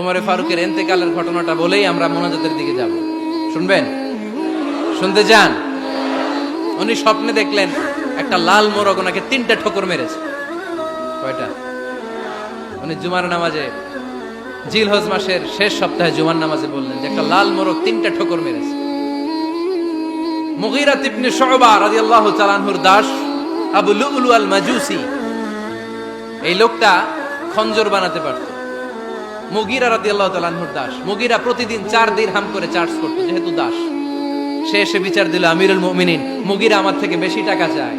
ওমরে ফারুকের ইন্তেকালের ঘটনাটা বলেই আমরা মোনাজাতের দিকে যাব। শুনবেন? শুনতে যান। উনি স্বপ্নে দেখলেন একটা লাল মোরগ ওনাকে 3টা ঠোকর মেরেছে। কয়টা? উনি জুমার নামাজে, জিলহজ মাসের শেষ সপ্তাহে জুমার নামাজে বললেন যে একটা লাল মোরগ 3টা ঠোকর মেরেছে। মুগীরা ইবনে শুবা রাদিয়াল্লাহু তাআলা আনহুর দাস আবু লুলু আল মাজুসি, এই লোকটা খঞ্জর বানাতে পারত। মুগীরা রাদিয়াল্লাহু তাআলা আনহুর দাস। মুগীরা প্রতিদিন 4 দিরহাম করে চার্জ করত, যেহেতু দাস। সে এসে বিচার দিল, আমিরুল মুমিনিন, মুগীরা আমার থেকে বেশি টাকা চায়,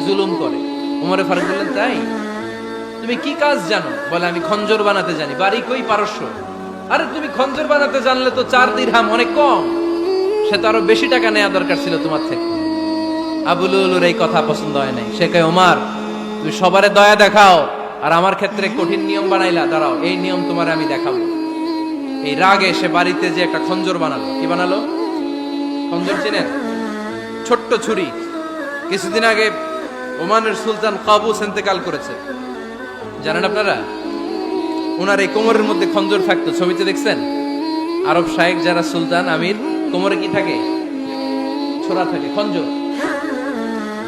জুলুম করে। ওমরে ফারুক বললেন, তাই? তুমি কি কাজ জানো? বলে, আমি খঞ্জর বানাতে জানি। বাড়ি কই? পারস্য। আরে তুমি খঞ্জর বানাতে জানলে তো 4 দিরহাম অনেক কম, সে তো আরো বেশি টাকা নেওয়া দরকার ছিল তোমার থেকে। আবু লুলুর এই কথা পছন্দ হয় নাই। সে কয়, ওমর, তুমি সবারে দয়া দেখাও আর আমার ক্ষেত্রে কঠিন নিয়ম বানাইলা, দাঁড়াও এই নিয়ম তোমার আমি দেখাবো। এই রাগে সে বাড়িতে যে একটা খঞ্জর বানালো। কি বানালো? খঞ্জর চেনেন? ছোট্ট ছুরি। কিছুদিন আগে ওমানের সুলতান কাবুস ইন্তেকাল করেছে, জানেন আপনারা? ওনার এই কোমরের মধ্যে খঞ্জর থাকতো, ছবিতে দেখছেন? আরব শায়েখ যারা সুলতান, আমির, কোমরে কি থাকে? ছোরা থাকে, খঞ্জর।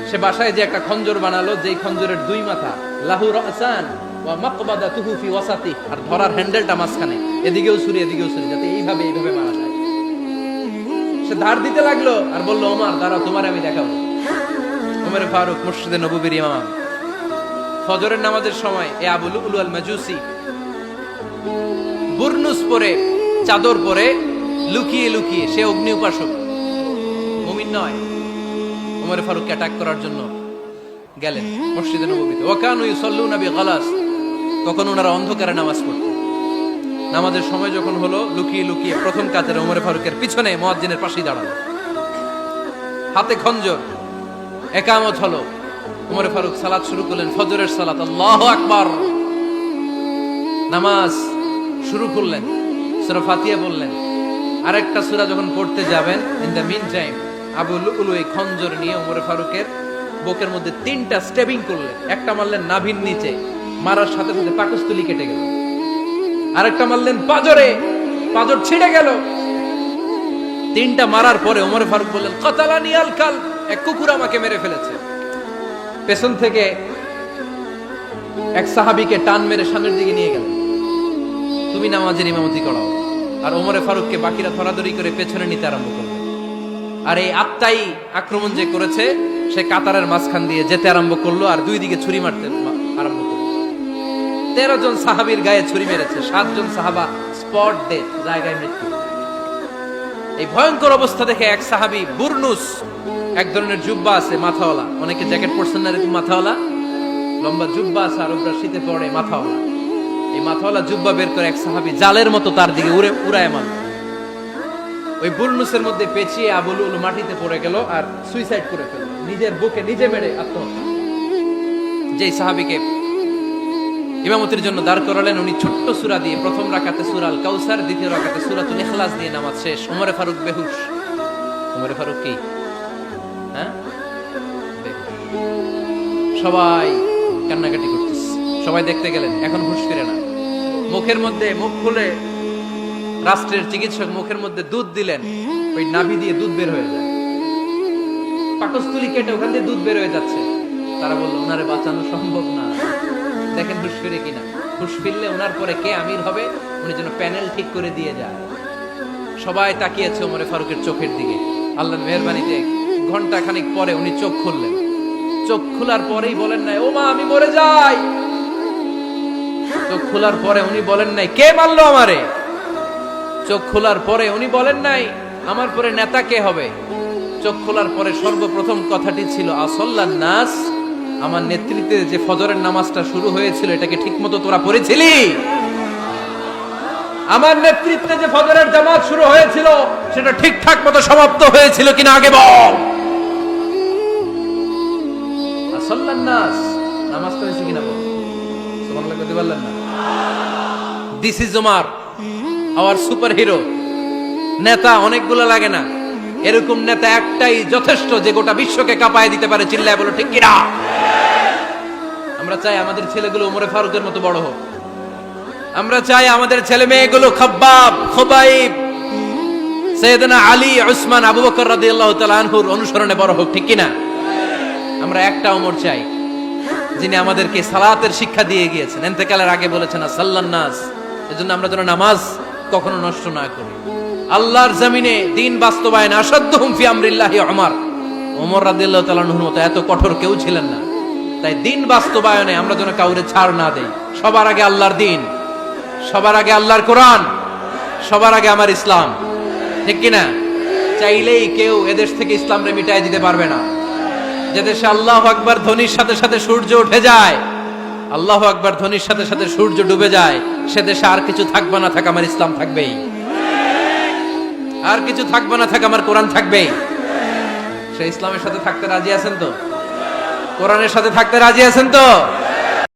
সে বাসায় যে একটা খঞ্জর বানালো, যেই খঞ্জরের 2 মাথা, লাহু রাসান ওয়া মাকবাদাতুহু ফি ওয়াসাতি, আর ধরার হ্যান্ডেলটা মাঝখানে, এদিকেও ছুরি এদিকেও ছুরি, যাতে এইভাবে মারা যায়। সে ধার দিতে লাগলো আর বলল, ওমর দাঁড়াও, তোমার আমি দেখাবো। ওমর ফারুক মসজিদে নববীর ইমাম, ফজরের নামাজের সময় এ আবু লুলু আল মাজুসি বুরনুস পরে, চাদর পরে, লুকিয়ে লুকিয়ে, সে অগ্নি উপাসক, মুমিন নয়, ওমর ফারুককে অ্যাটাক করার জন্য গেলেন মসজিদে নববীতে। ওয়াকানু ইউসাল্লুনা বিগালাস, তখন ওনারা অন্ধকারে নামাজ পড়তেন। নামাজের সময় যখন হলো, লুকিয়ে লুকিয়ে প্রথম কাতারে ওমর ফারুকের পিছনে মুয়াজ্জিনের পাশেই দাঁড়ালো, হাতে খঞ্জর। ইকামত হলো, ওমর ফারুক সালাত শুরু করলেন, ফজরের সালাত, আল্লাহু আকবার। নামাজ শুরু করলেন, সূরা ফাতিহা বললেন। আরেকটা সূরা যখন পড়তে যাবেন, in the mean time Abu Lulu এই খঞ্জর নিয়ে ওমর ফারুকের বুকের মধ্যে 3টা স্টেবিং করলেন। একটা মারলেন নাভির নিচে, মারার সাথে সাথে পাকস্থলী কেটে গেল। আরেকটা মারলেন পাজরে, পাজর ছিঁড়ে গেল। 3টা মারার পরে ওমর ফারুক বললেন, কাতালানি আল কাল, এক কুকুর আমাকে মেরে ফেলেছে। পেছন থেকে এক সাহাবীকে টান মেরে সামনের দিকে নিয়ে গেলেন, তুমি নামাজের ইমামতি করাও। আর ওমর ফারুককে বাকিরা ধরাধরি করে পেছনে নিতে আরম্ভ করল। আর এই আত্মাই আক্রমণ যে করেছে, সে কাতারের মাঝখান দিয়ে যেতে আরম্ভ করলো আর 2 দিকে ছুরি মারতে আরম্ভ করলো। 13 জন সাহাবীর গায়ে ছুরি মেরেছে, 7 জন সাহাবা স্পট ডেথ, জায়গায় মৃত্যু। এই ভয়ঙ্কর অবস্থা দেখে এক সাহাবী বুরনুস, এক ধরনের জুব্বা আছে মাথাওয়ালা, অনেকে জ্যাকেট পরছেন না এরকম মাথাওয়ালা, লম্বা জুব্বা আছে, আরবরা শীতে পরে মাথাওয়ালা, এই মাথাওয়ালা জুব্বা বের করে এক সাহাবী জালের মতো তার দিকে উড়ায় মারল। ওই বুরনুসের মধ্যে পেঁচিয়ে আবু লুলু মাটিতে পড়ে গেল আর সুইসাইড করে ফেলল, নিজের বুকে নিজে মেরে আত্মহত্যা। যেই সাহাবীকে ইমামতির জন্য দাঁড় করালেন, উনি ছোট্ট সূরা দিয়ে প্রথম রাকাতে সূরা আল কাউসার, দ্বিতীয় রাকাতে সূরাতুল ইখলাস দিয়ে নামাজ শেষ। ওমর ফারুক বেহুশ। ওমর ফারুক কি? হ্যাঁ, সবাই কান্নাকাটি করতেছে, সবাই দেখতে গেলেন, এখন হুঁশ ফিরে না। মুখের মধ্যে, মুখ খুলে রাষ্ট্রের চিকিৎসক মুখের মধ্যে দুধ দিলেন, ওই নাভি দিয়ে দুধ বের হয়ে যায়, পাকস্থলী কেটে ওখান দিয়ে দুধ বের হয়ে যাচ্ছে। তারা বললো, ওনারে বাঁচানো সম্ভব না, দেখেন হুঁশ ফিরে কিনা। হুঁশ ফিরলে ওনার পরে কে আমির হবে, উনি যেন প্যানেল ঠিক করে দিয়ে যায়। সবাই তাকিয়েছে ওমর ফারুকের চোখের দিকে। আল্লাহর মেহেরবানিতে ঘন্টা খানিক পরে উনি চোখ খুললেন। চোখ খোলার পরেই বলেন নাই, ও মা আমি মরে যাই। চোখ খোলার পরে উনি বলেন নাই, কে মারলো আমারে। চোখ খোলার পরে উনি বলেন নাই, আমার পরে নেতা কে হবে। চোখ খোলার পরে সর্বপ্রথম কথাটি ছিল, আসল্লান নাস, আমার নেতৃত্বে যে ফজরের নামাজটা শুরু হয়েছিল, এটাকে ঠিকমতো তোরা পড়েছিলি? আমার নেতৃত্বে যে ফজরের জামাত শুরু হয়েছিল, সেটা ঠিকঠাক মতো সমাপ্ত হয়েছিল কিনা আগে বল। আসল্লান নাস, নামাজটা হয়েছে কিনা বল। সুবহানাল্লাহ বলতে পারলেন না? This is Omar, hour super hero. নেতা অনেকগুলো লাগে না, এরকম নেতা একটাই যথেষ্ট, যে গোটা বিশ্বকে কাঁপায় দিতে পারে। চিল্লায় বলো ঠিক কিনা? আমরা চাই আমাদের ছেলেগুলো ওমর ফারুকের মতো বড় হোক। আমরা চাই আমাদের ছেলে মেয়েগুলো খাব্বাব, খুবাইব, সাইয়েদনা আলী, উসমান, আবু বকর রাদিয়াল্লাহু তাআলা আনহুর অনুসরণে বড় হোক, ঠিক কিনা? আমরা একটা ওমর চাই যিনি আমাদেরকে সালাতের শিক্ষা দিয়ে গিয়েছেন, ইন্তেকালের আগে বলেছেন সাল্লান নাস। এজন্য আমরা যেন নামাজ কখনো নষ্ট না করি। আল্লাহর জমিনে দিন বাস্তবায়ন আসাদ্দুহুম ফি আমরিল্লাহি ওমর রাদিয়াল্লাহু তাআলা আনহুর মতো এত কঠোর কেউ ছিলেন না। তাই দিন বাস্তবায়নে আমরা যেন কাউরে ছাড় না দেই। সবার আগে আল্লাহর দিন, সবার আগে আল্লাহর কোরআন, সবার আগে আমার ইসলাম, ঠিক কিনা? চাইলেই কেউ এদেশ থেকে ইসলামরে মিটাই দিতে পারবে না। যে দেশে আল্লাহু আকবার ধ্বনির সাথে সাথে সূর্য উঠে যায়, আল্লাহু আকবার ধ্বনির সাথে সাথে সূর্য ডুবে যায়, সে দেশে আর কিছু থাকবে না থাক আমার ইসলাম থাকবেই, আর কিছু থাকবে না থাক আমার কোরআন থাকবেই। সে ইসলামের সাথে থাকতে রাজি আছেন তো? কোরআনের সাথে থাকতে রাজি আছেন তো?